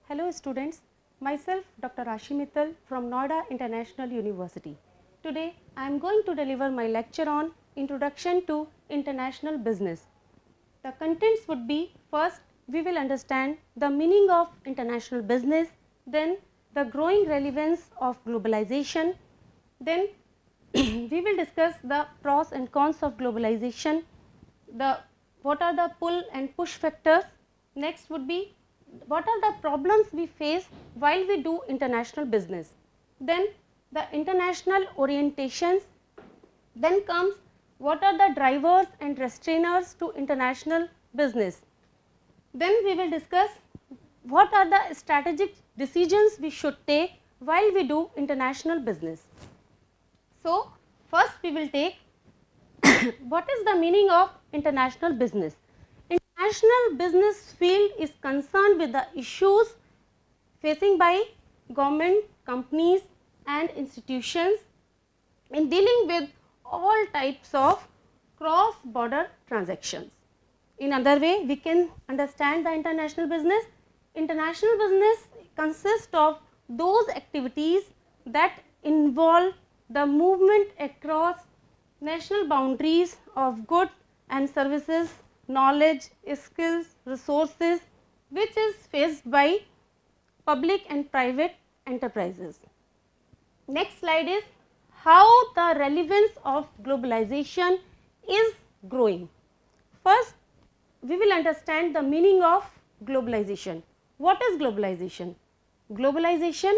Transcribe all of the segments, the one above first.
Hello students, myself Dr. Rashi Mittal from Noida International University. Today I am going to deliver my lecture on Introduction to International Business. The contents would be: first we will understand the meaning of international business, then the growing relevance of globalization, then we will discuss the pros and cons of globalization, what are the pull and push factors. Next would be what are the problems we face while we do international business, then the international orientations, then comes what are the drivers and restrainers to international business, then we will discuss what are the strategic decisions we should take while we do international business. So, first we will take what is the meaning of international business. International business field is concerned with the issues facing by government, companies and institutions in dealing with all types of cross border transactions. In other way we can understand the international business. International business consists of those activities that involve the movement across national boundaries of goods and services, knowledge, skills, resources, which is faced by public and private enterprises. Next slide is how the relevance of globalization is growing. First we will understand the meaning of globalization. What is globalization? Globalization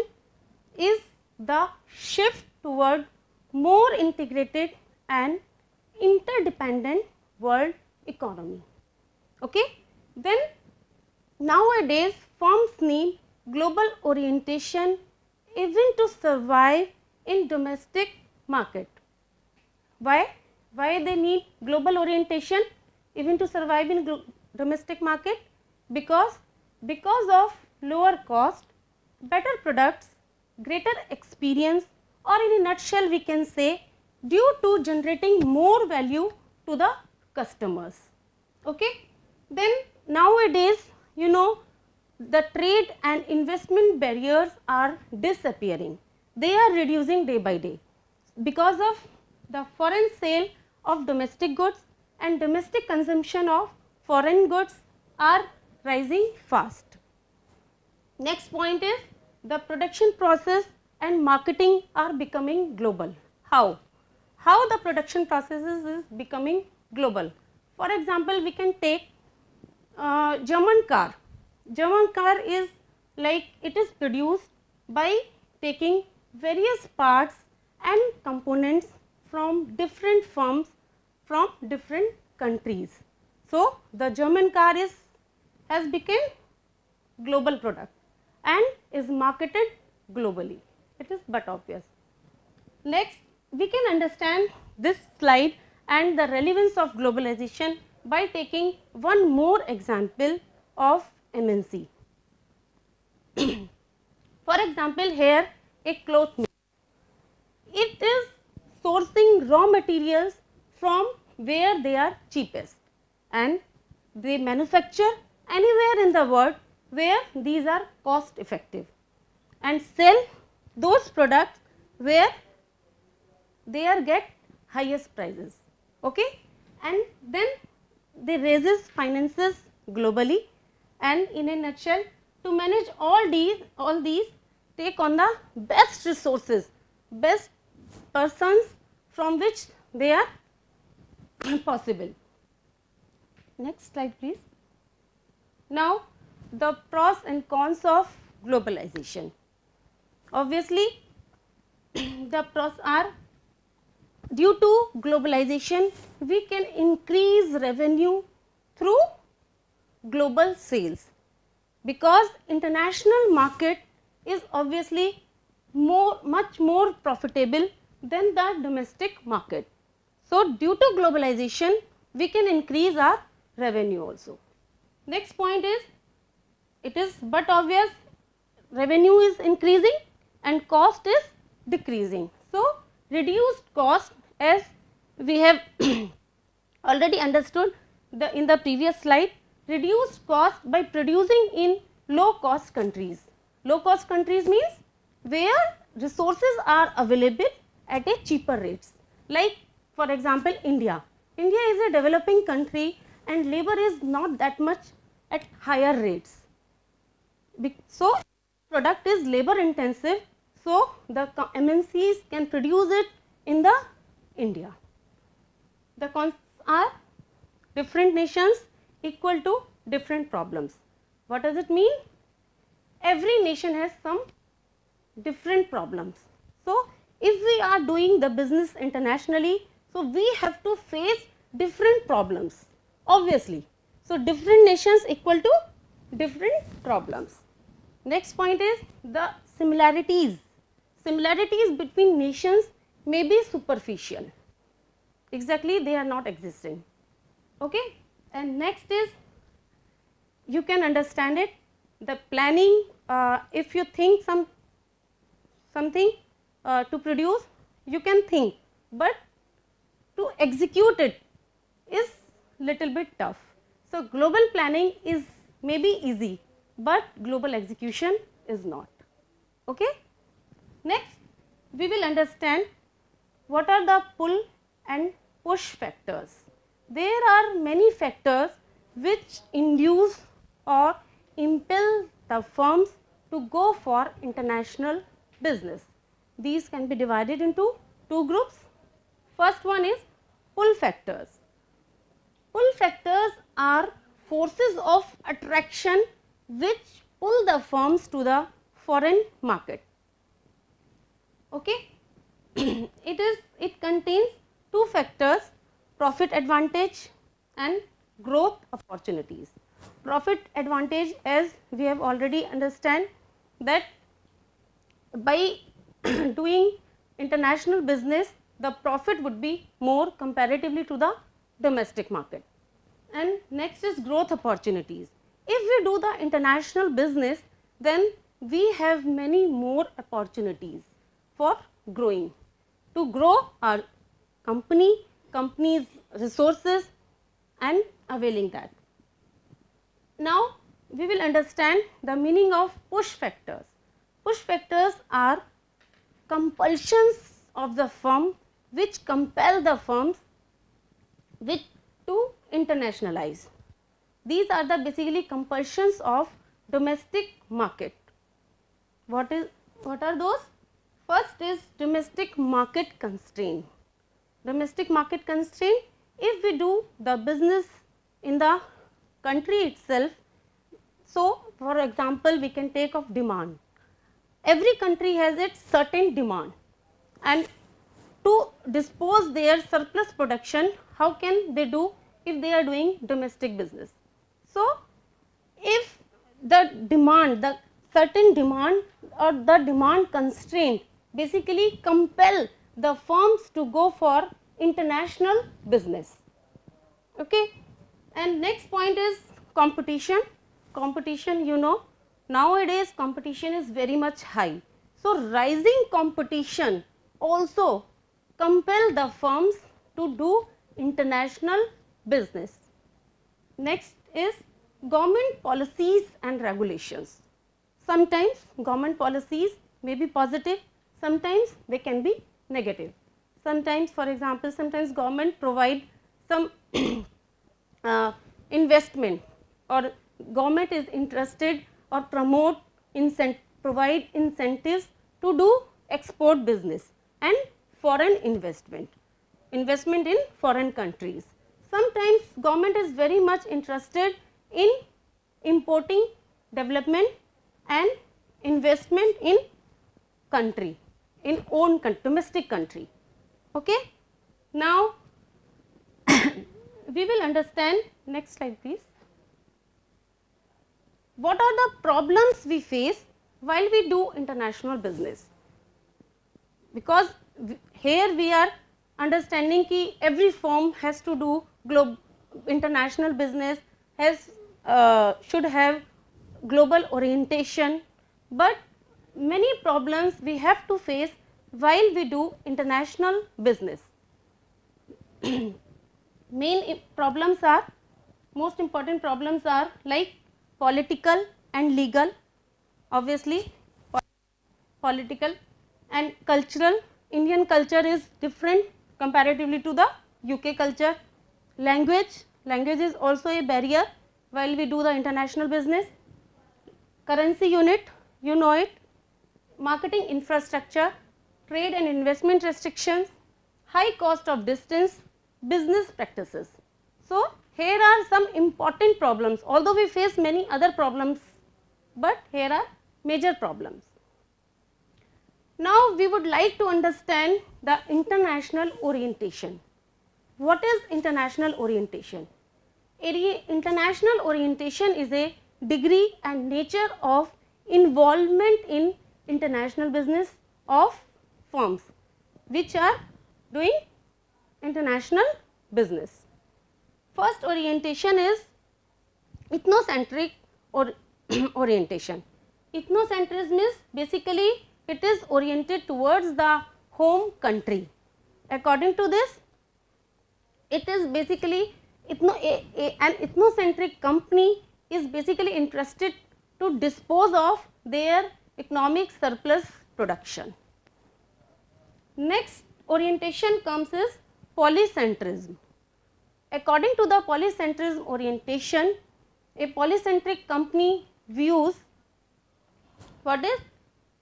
is the shift toward more integrated and interdependent world economy. Okay? Then nowadays firms need global orientation even to survive in domestic market. Why? Why they need global orientation even to survive in domestic market? Because of lower cost, better products, greater experience, or in a nutshell we can say due to generating more value to the customers. Okay? Then nowadays you know the trade and investment barriers are disappearing. They are reducing day by day because of the foreign sale of domestic goods, and domestic consumption of foreign goods are rising fast. Next point is the production process and marketing are becoming global. How? How the production processes is becoming global. For example, we can take German car. German car is like it is produced by taking various parts and components from different firms from different countries. So, the German car has become global product and is marketed globally. It is but obvious. Next we can understand this slide and the relevance of globalization by taking one more example of MNC. For example, here a cloth mill. It is sourcing raw materials from where they are cheapest and they manufacture anywhere in the world where these are cost effective and sell those products where they are get highest prices. Okay? And then they raises finances globally, and in a nutshell to manage all these take on the best resources, best persons from which they are possible. Next slide please. Now the pros and cons of globalization. Obviously the pros are, due to globalization we can increase revenue through global sales, because international market is obviously much more profitable than the domestic market. So, due to globalization we can increase our revenue also. Next point is, it is but obvious, revenue is increasing and cost is decreasing. So, reduced cost, as we have already understood in the previous slide, reduced cost by producing in low cost countries. Low cost countries means where resources are available at a cheaper rates, like for example India. India is a developing country and labor is not that much at higher rates. So product is labor intensive, so the MNCs can produce it in the India. The cons are different nations equal to different problems. What does it mean? Every nation has some different problems. So if we are doing the business internationally, so we have to face different problems, obviously. So different nations equal to different problems. Next point is the similarities. Similarities between nations may be superficial. Exactly, they are not existing. Okay. And next is, you can understand it, the planning. If you think something to produce, you can think, but to execute it is little bit tough. So global planning is maybe easy, but global execution is not. Okay. Next, we will understand what are the pull and push factors. There are many factors which induce or impel the firms to go for international business. These can be divided into two groups. First one is pull factors. Pull factors are forces of attraction which pull the firms to the foreign market. Okay. It contains two factors, profit advantage and growth opportunities. Profit advantage, as we have already understand, that by doing international business, the profit would be more comparatively to the domestic market. And next is growth opportunities. If we do the international business, then we have many more opportunities for growing, to grow our company's resources and availing that. Now we will understand the meaning of push factors. Push factors are compulsions of the firm which compel the firms to internationalize. These are the basically compulsions of domestic market. What are those? First is domestic market constraint. Domestic market constraint, if we do the business in the country itself, so for example we can take of demand. Every country has its certain demand, and to dispose their surplus production, how can they do if they are doing domestic business? So if the demand, the certain demand or the demand constraint basically compel the firms to go for international business. Okay. And next point is competition. Competition, you know, nowadays competition is very much high. So rising competition also compel the firms to do international business. Next is government policies and regulations. Sometimes government policies may be positive, sometimes they can be negative. Sometimes, for example, sometimes government provide some investment, or government is interested or provide incentives to do export business and foreign investment in foreign countries. Sometimes government is very much interested in importing development and investment in country, in own domestic country. Okay. Now we will understand, next slide please, what are the problems we face while we do international business. Because here we are understanding ki every firm has to do international business, should have global orientation, but many problems we have to face while we do international business. Most important problems are like political and legal, obviously political and cultural. Indian culture is different comparatively to the UK culture. Language is also a barrier while we do the international business. Currency unit, you know it. Marketing infrastructure, trade and investment restrictions, high cost of distance, business practices. So, here are some important problems, although we face many other problems, but here are major problems. Now, we would like to understand the international orientation. What is international orientation? International orientation is a degree and nature of involvement in international business of firms which are doing international business. First orientation is ethnocentric or orientation. Ethnocentrism is basically it is oriented towards the home country. According to this, it is basically an ethnocentric company is basically interested to dispose of their economic surplus production. Next orientation comes is polycentrism. According to the polycentrism orientation, a polycentric company views what is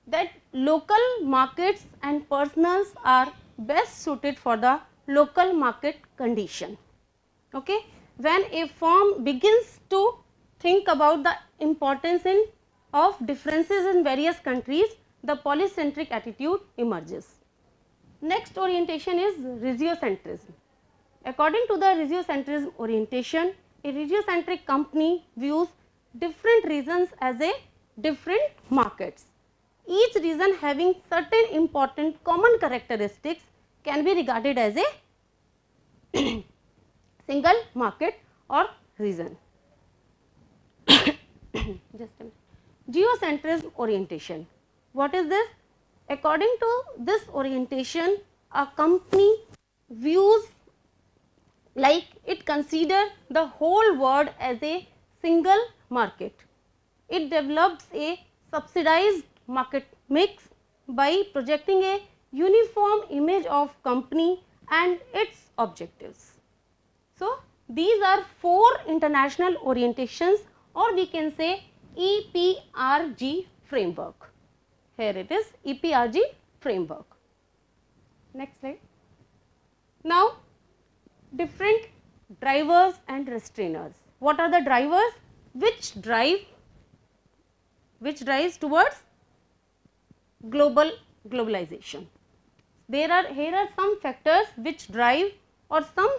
that local markets and personals are best suited for the local market condition. Okay. When a firm begins to think about the importance of differences in various countries, the polycentric attitude emerges. Next orientation is regiocentrism. According to the regiocentrism orientation, a regiocentric company views different regions as a different markets. Each region having certain important common characteristics can be regarded as a single market or region. Just a minute. Geocentrism orientation. What is this? According to this orientation, a company views like it consider the whole world as a single market. It develops a subsidized market mix by projecting a uniform image of company and its objectives. So, these are 4 international orientations, or we can say EPRG framework. Here it is EPRG framework. Next slide. Now, different drivers and restrainers. What are the drivers? Which drives towards globalization. Here are some factors which drive or some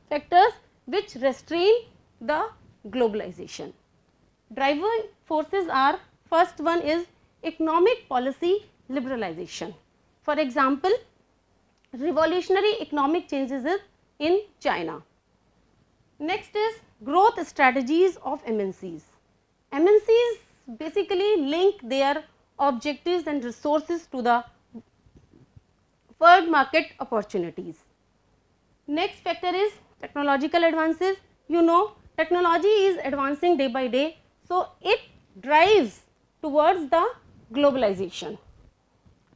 factors which restrain the globalization. Driving forces are, first one is economic policy liberalization. For example, revolutionary economic changes in China. Next is growth strategies of MNCs. MNCs basically link their objectives and resources to the world market opportunities. Next factor is technological advances. You know, technology is advancing day by day, so it drives towards the globalization.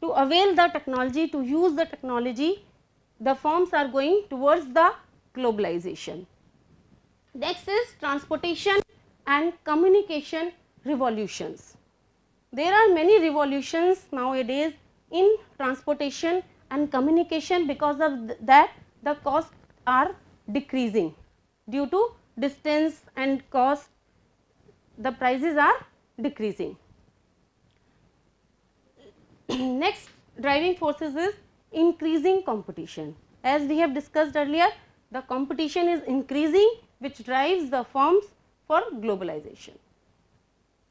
To avail the technology, to use the technology, the firms are going towards the globalization. Next is transportation and communication revolutions. There are many revolutions nowadays in transportation and communication. Because of that, the costs are decreasing due to distance and cost, the prices are decreasing. Next driving forces is increasing competition. As we have discussed earlier, the competition is increasing, which drives the firms for globalization.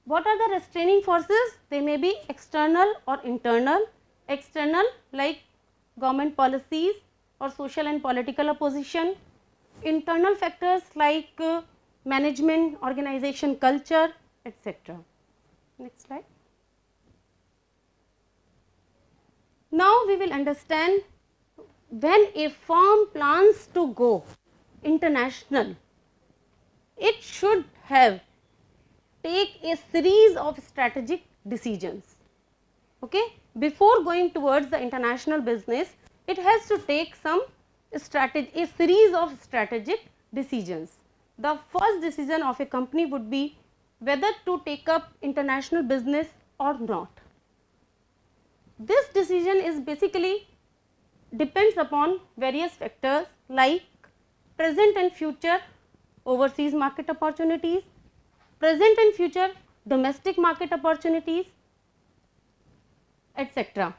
What are the restraining forces? They may be external or internal. External like government policies or social and political opposition. Internal factors like management, organization culture, etc. Next slide. Now we will understand when a firm plans to go international, it should have take a series of strategic decisions. Okay, before going towards the international business, it has to take some a series of strategic decisions. The first decision of a company would be whether to take up international business or not. This decision is basically depends upon various factors like present and future overseas market opportunities, present and future domestic market opportunities, etc.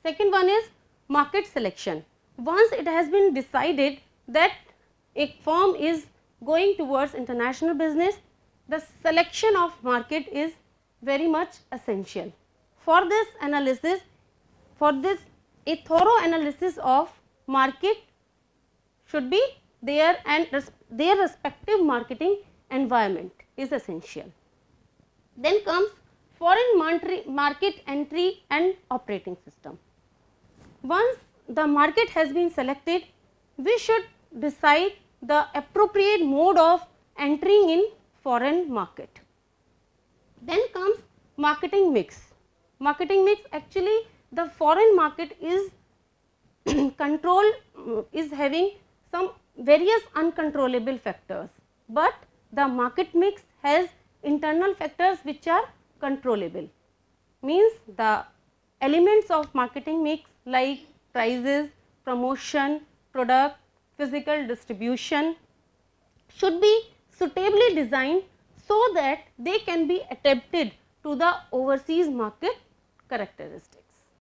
Second one is market selection. Once it has been decided that a firm is going towards international business, the selection of market is very much essential. For this analysis, a thorough analysis of market should be there and their respective marketing environment is essential. Then comes foreign market entry and operating system. Once the market has been selected, we should decide the appropriate mode of entering in foreign market. Then comes marketing mix. Marketing mix, actually the foreign market is is having some various uncontrollable factors, but the market mix has internal factors which are controllable. Means the elements of marketing mix like prices, promotion, product, physical distribution should be suitably designed so that they can be adapted to the overseas market characteristics.